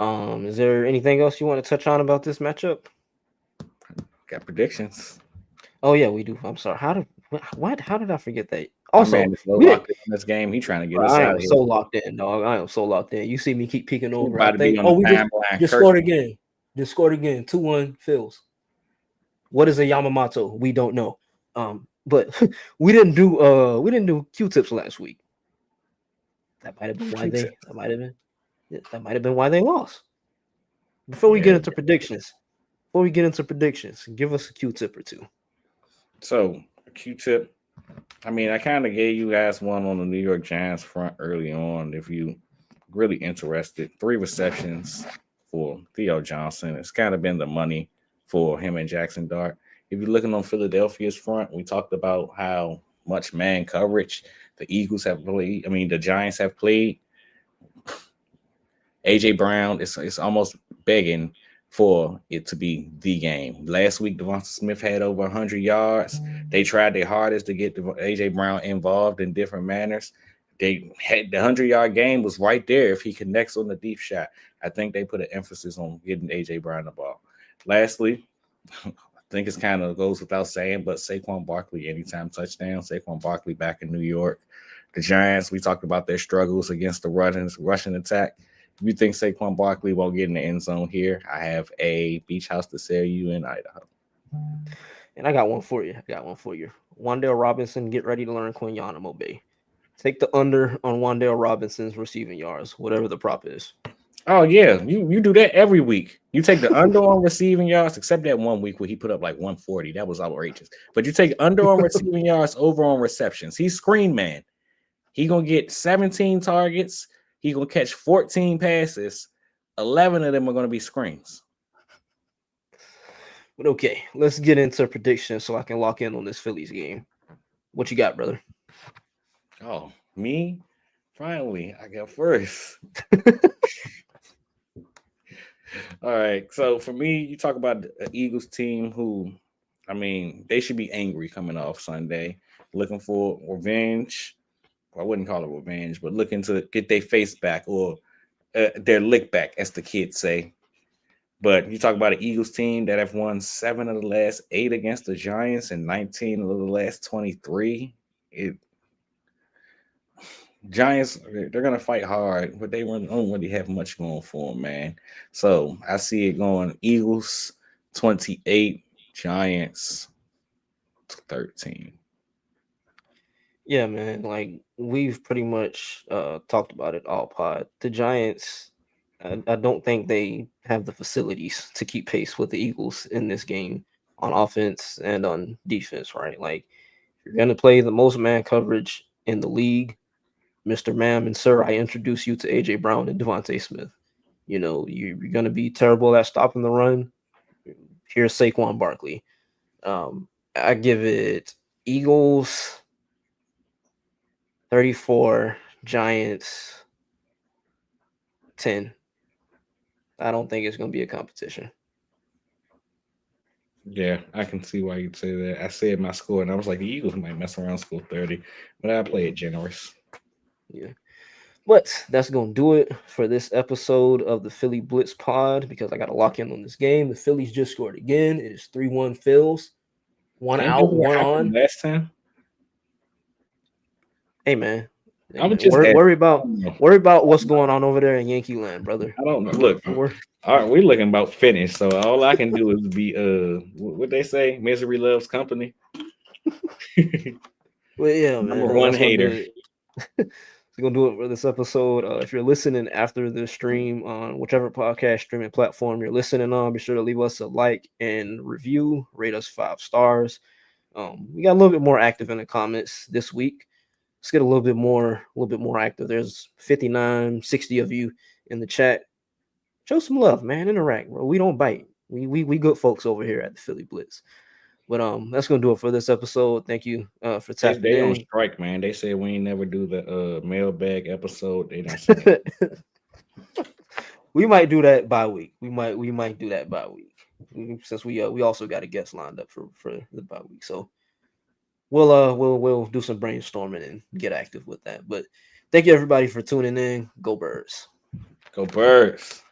Is there anything else you want to touch on about this matchup? Got predictions. Oh yeah, we do. I'm sorry. How did I forget that? Also, man is so locked in this game. He trying to get us I out am of here. so locked in, dog. I am so locked in. You see me keep peeking over. I think, we just scored again. Just scored again. 2-1 Phils. What is a Yamamoto? We don't know. But we didn't do Q-tips last week. That might have been why they lost. Before we get into predictions, give us a Q-tip or two. So, Q-tip. I kind of gave you guys one on the New York Giants front early on. If you really interested, 3 receptions for Theo Johnson. It's kind of been the money for him and Jaxson Dart. If you're looking on Philadelphia's front, we talked about how much man coverage the Eagles have played. The Giants have played. AJ Brown is almost begging for it to be the game. Last week, Devonta Smith had over 100 yards. They tried their hardest to get AJ Brown involved in different manners. They had the 100-yard game was right there if he connects on the deep shot. I think they put an emphasis on getting AJ Brown the ball. Lastly, I think it kind of goes without saying, but Saquon Barkley, anytime touchdown. Saquon Barkley back in New York. The Giants, we talked about their struggles against the Russian attack. If you think Saquon Barkley won't get in the end zone here, I have a beach house to sell you in Idaho. And I got one for you. Wan'Dale Robinson, get ready to learn Quinyanamo Bay. Take the under on Wan'Dale Robinson's receiving yards, whatever the prop is. Oh, yeah. You do that every week. You take the under on receiving yards, except that 1 week where he put up like 140. That was outrageous. But you take under on receiving yards, over on receptions. He's screen man. He going to get 17 targets. He going to catch 14 passes. 11 of them are going to be screens. But okay, let's get into predictions so I can lock in on this Phillies game. What you got, brother? Oh, me? Finally, I got first. All right. So for me, you talk about the Eagles team who, they should be angry coming off Sunday, looking for revenge. I wouldn't call it revenge, but looking to get their face back or their lick back, as the kids say. But you talk about an Eagles team that have won 7 of the last 8 against the Giants and 19 of the last 23. Giants, they're gonna fight hard, but they don't really have much going for them, man. So I see it going Eagles 28, Giants 13. Yeah, man. Like we've pretty much talked about it all pod. The Giants, I don't think they have the facilities to keep pace with the Eagles in this game on offense and on defense, right? Like if you're gonna play the most man coverage in the league, Mr. Ma'am and Sir, I introduce you to AJ Brown and Devontae Smith. You know, you're gonna be terrible at stopping the run. Here's Saquon Barkley. I give it Eagles 34, Giants 10. I don't think it's going to be a competition. Yeah, I can see why you'd say that. I said my score, and I was like, the Eagles might mess around, score 30, but I play it generous. Yeah. But that's going to do it for this episode of the Philly Blitz pod because I got to lock in on this game. The Phillies just scored again. It is 3-1 Phils. One Can't out, one on. Last time? Hey, man. I would just worry about what's going on over there in Yankee land, brother. I don't know. Look, all right, we're looking about finished, so all I can do is be what they say, misery loves company. Well, yeah, man. Number one hater. We're gonna do it for this episode. If you're listening after the stream on whichever podcast streaming platform you're listening on, be sure to leave us a like and review. Rate us 5 stars. We got a little bit more active in the comments this week. Let's get a little bit more active. There's 59, 60 of you in the chat. Show some love, man. Interact, bro. We don't bite. We good folks over here at the Philly Blitz. But that's gonna do it for this episode. Thank you for tapping they in. on strike, man. They said we ain't never do the mailbag episode. They don't say We might do that by week. We might do that by week since we also got a guest lined up for the by week. So we'll do some brainstorming and get active with that. But thank you everybody for tuning in. Go Birds. Go Birds.